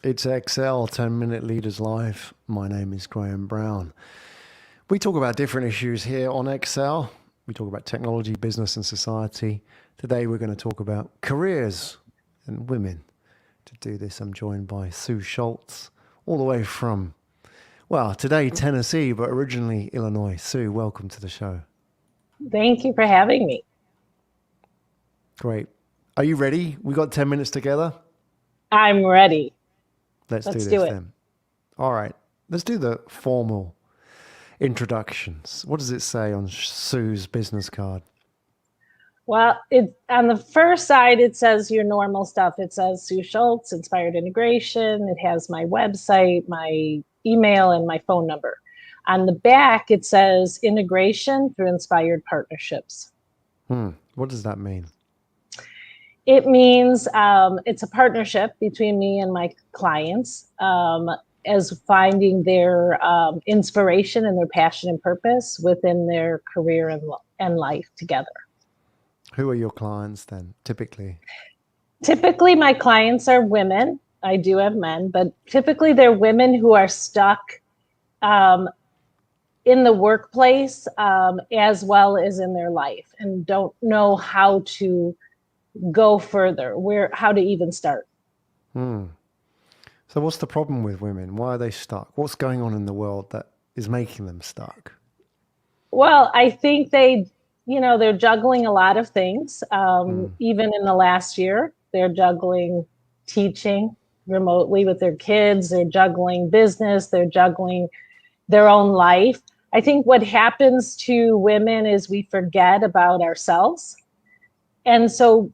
It's XL 10-Minute Leaders Live. My name is Graham Brown. We talk about different issues here on XL. We talk about technology, business, and society. Today we're going to talk about careers and women. To do this, I'm joined by Sue Schultz, all the way from, well, today Tennessee, but originally Illinois. Sue, welcome to the show. Thank you for having me. Great. Are you ready? We got 10 minutes together? I'm ready. Let's do Let's this do it. then. All right. Let's do the formal introductions. What does it say on Sue's business card? Well, on the first side, it says your normal stuff. It says Sue Schultz, Inspired Integration. It has my website, my email, and my phone number. On the back, it says integration through inspired partnerships. What does that mean? It means it's a partnership between me and my clients as finding their inspiration and their passion and purpose within their career and life together. Who are your clients then, typically? Typically, my clients are women. I do have men, but typically they're women who are stuck in the workplace as well as in their life and don't know how to go further, how to even start. So what's the problem with women? Why are they stuck? What's going on in the world that is making them stuck? Well, I think they're juggling a lot of things. Even in the last year, they're juggling teaching remotely with their kids. They're juggling business. They're juggling their own life. I think what happens to women is we forget about ourselves. And so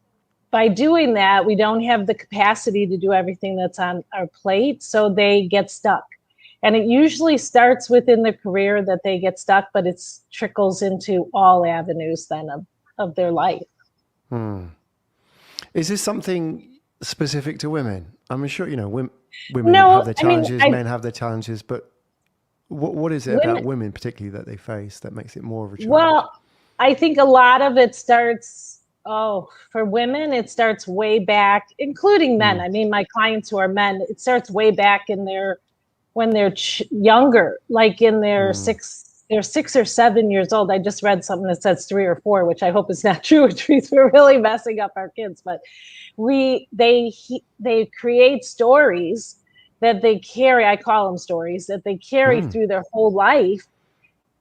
by doing that, we don't have the capacity to do everything that's on our plate. So they get stuck. And it usually starts within the career that they get stuck, but it trickles into all avenues then of their life. Is this something specific to women? I'm sure, women have their challenges, men have their challenges, but what is it about women particularly that they face that makes it more of a challenge? Well, I think a lot of it starts, for women, it starts way back, including men. I mean, my clients who are men, it starts way back when they're younger, like in their they're 6 or 7 years old. I just read something that says 3 or 4, which I hope is not true, which means we're really messing up our kids. But they create stories that they carry. I call them stories that they carry through their whole life,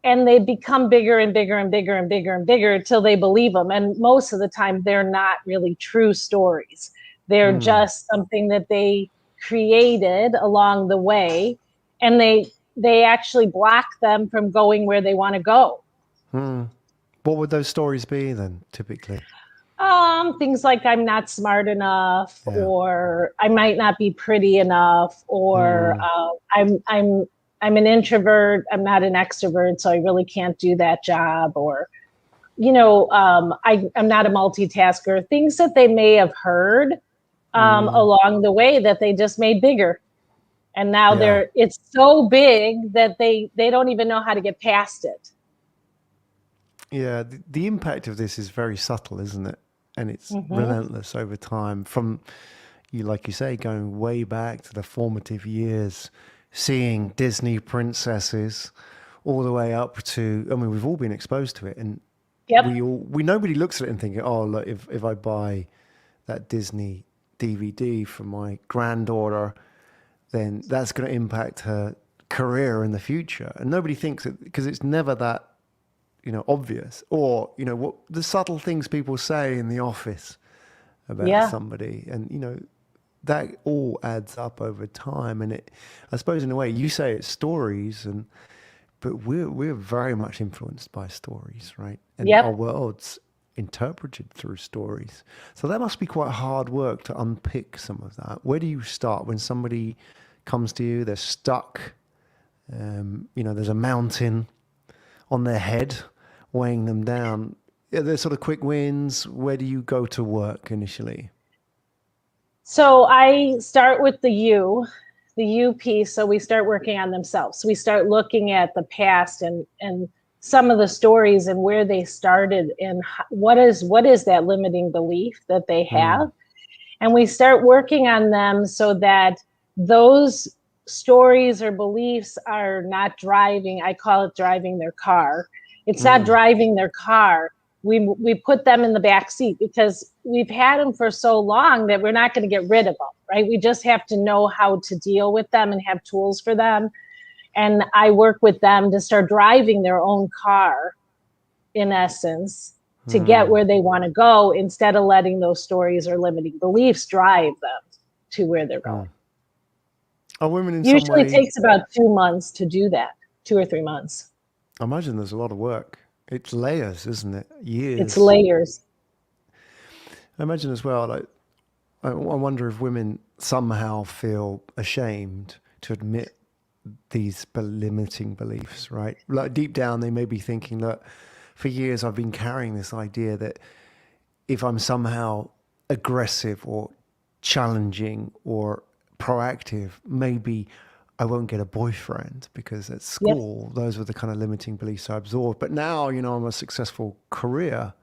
and they become bigger and bigger and bigger and bigger and bigger until they believe them. And most of the time, they're not really true stories. They're just something that they created along the way, and they actually block them from going where they want to go. What would those stories be then, typically? Things like I'm not smart enough, or I might not be pretty enough, or I'm an introvert, I'm not an extrovert, so I really can't do that job, or I'm not a multitasker. Things that they may have heard along the way that they just made bigger. And now it's so big that they don't even know how to get past it. Yeah, the impact of this is very subtle, isn't it? And it's relentless over time. From, like you say, going way back to the formative years, seeing Disney princesses all the way up to, I mean, we've all been exposed to it. And nobody looks at it and thinking, oh, look, if I buy that Disney DVD for my granddaughter, then that's going to impact her career in the future. And nobody thinks it because it's never that, obvious. Or, what the subtle things people say in the office about somebody. And, that all adds up over time. And I suppose in a way you say it's stories, but we're very much influenced by stories, right? And our world's interpreted through stories. So that must be quite hard work to unpick some of that. Where do you start when somebody comes to you, they're stuck, there's a mountain on their head weighing them down? There's sort of quick wins. Where do you go to work initially? So I start with the U piece. So we start working on themselves. So we start looking at the past and some of the stories and where they started and what is that limiting belief that they have. And we start working on them so that those stories or beliefs are not driving. I call it driving their car. It's not driving their car. We put them in the back seat because we've had them for so long that we're not going to get rid of them, right? We just have to know how to deal with them and have tools for them. And I work with them to start driving their own car, in essence, to get where they want to go, instead of letting those stories or limiting beliefs drive them to where they're going. Are women in some Usually way? it takes about 2 months to do that, 2 or 3 months. I imagine there's a lot of work. It's layers, isn't it? Years. It's layers. I imagine as well, like, I wonder if women somehow feel ashamed to admit these limiting beliefs, right? Like deep down, they may be thinking, look, for years I've been carrying this idea that if I'm somehow aggressive or challenging or proactive, maybe I won't get a boyfriend, because at school, those were the kind of limiting beliefs I absorbed. But now, I'm a successful career,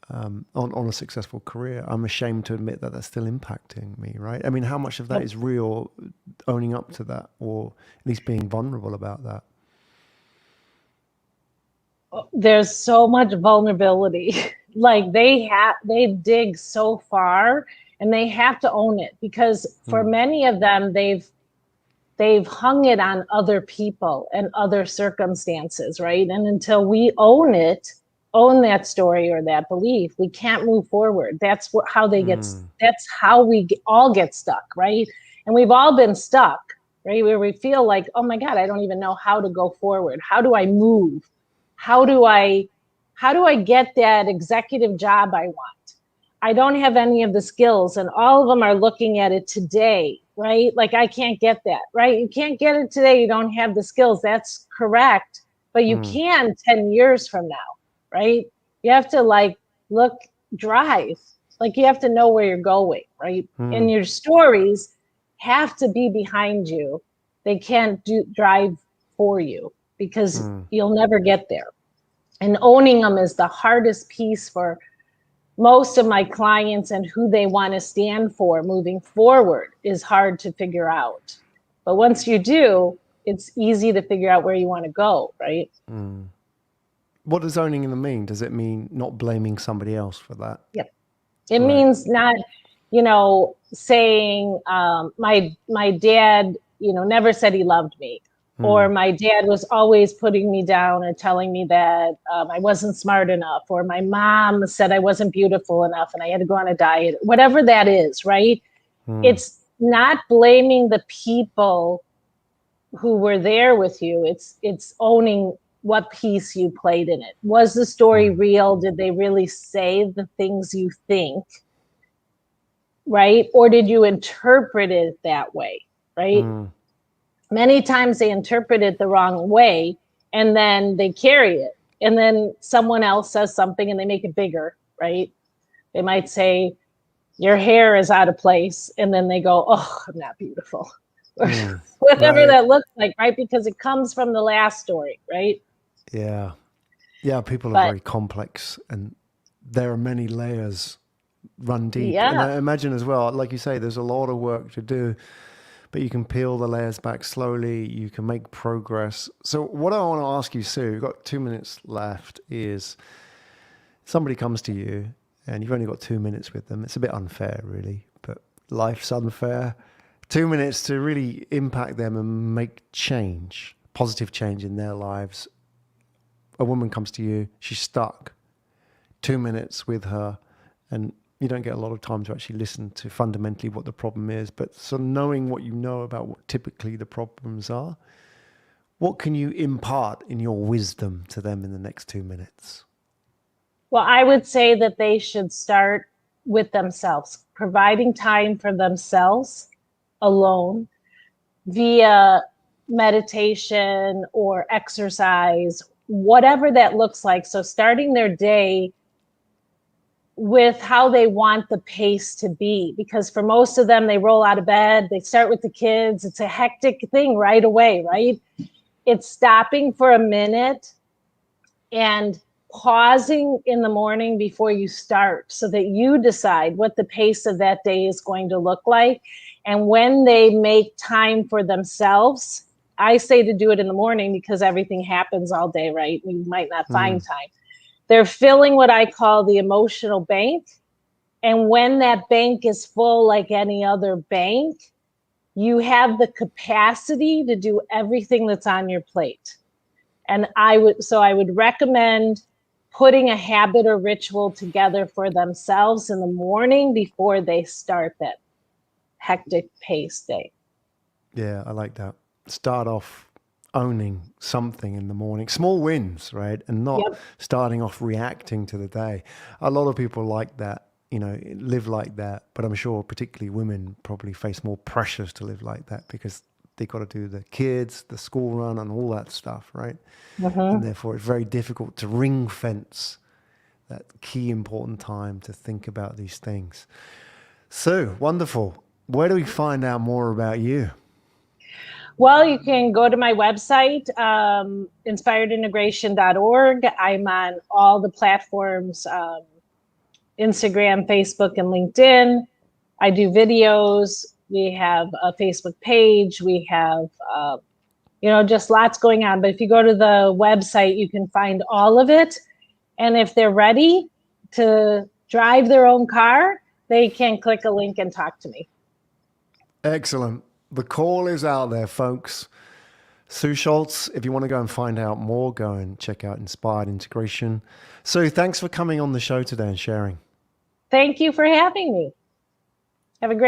on a successful career, I'm ashamed to admit that that's still impacting me, right? I mean, how much of that is real, owning up to that, or at least being vulnerable about that? There's so much vulnerability. Like they dig so far, and they have to own it, because for many of them, they've hung it on other people and other circumstances, right? And until we own that story or that belief, we can't move forward. That's how they get. That's how we all get stuck, right? And we've all been stuck, right? Where we feel like, oh my God, I don't even know how to go forward. How do I move? How do I get that executive job I want? I don't have any of the skills, and all of them are looking at it today, right? Like, I can't get that, right? You can't get it today. You don't have the skills. That's correct. But you can 10 years from now, right? You have to drive. Like, you have to know where you're going, right? And your stories have to be behind you. They can't drive for you, because you'll never get there. And owning them is the hardest piece for most of my clients, and who they want to stand for moving forward is hard to figure out. But once you do, it's easy to figure out where you want to go, right? What does owning them mean? Does it mean not blaming somebody else for that? Yep. It means not, saying my dad, never said he loved me. Or my dad was always putting me down or telling me that I wasn't smart enough, or my mom said I wasn't beautiful enough and I had to go on a diet, whatever that is, right? It's not blaming the people who were there with you. It's owning what piece you played in it. Was the story real? Did they really say the things you think, right? Or did you interpret it that way, right? Many times they interpret it the wrong way, and then they carry it. And then someone else says something and they make it bigger, right? They might say, your hair is out of place. And then they go, oh, I'm not beautiful. Or whatever that looks like, right? Because it comes from the last story, right? Yeah. Yeah, people are very complex, and there are many layers run deep. And I imagine as well, like you say, there's a lot of work to do. But you can peel the layers back slowly. You can make progress. So what I want to ask you, Sue, we've got 2 minutes left, is somebody comes to you and you've only got 2 minutes with them. It's a bit unfair, really, but life's unfair. 2 minutes to really impact them and make change, positive change in their lives. A woman comes to you, she's stuck. 2 minutes with her, and you don't get a lot of time to actually listen to fundamentally what the problem is, but so knowing what you know about what typically the problems are, what can you impart in your wisdom to them in the next 2 minutes? Well, I would say that they should start with themselves, providing time for themselves alone via meditation or exercise, whatever that looks like. So starting their day with how they want the pace to be, because for most of them, they roll out of bed, they start with the kids. It's a hectic thing right away, right? It's stopping for a minute and pausing in the morning before you start, so that you decide what the pace of that day is going to look like. And when they make time for themselves, I say to do it in the morning because everything happens all day, right? You might not find time. They're filling what I call the emotional bank. And when that bank is full, like any other bank, you have the capacity to do everything that's on your plate. And I would recommend putting a habit or ritual together for themselves in the morning before they start that hectic pace day. Yeah, I like that. Start off owning something in the morning, small wins, right? And not Yep. starting off reacting to the day. A lot of people like that, live like that. But I'm sure particularly women probably face more pressures to live like that because they got to do the kids, the school run and all that stuff, right? And Mm-hmm. therefore it's very difficult to ring fence that key important time to think about these things. So wonderful. Where do we find out more about you? Well, you can go to my website, inspiredintegration.org. I'm on all the platforms, Instagram, Facebook, and LinkedIn. I do videos. We have a Facebook page. We have, just lots going on. But if you go to the website, you can find all of it. And if they're ready to drive their own car, they can click a link and talk to me. Excellent. The call is out there, folks. Sue Schultz, if you want to go and find out more, go and check out Inspired Integration. Sue, thanks for coming on the show today and sharing. Thank you for having me. Have a great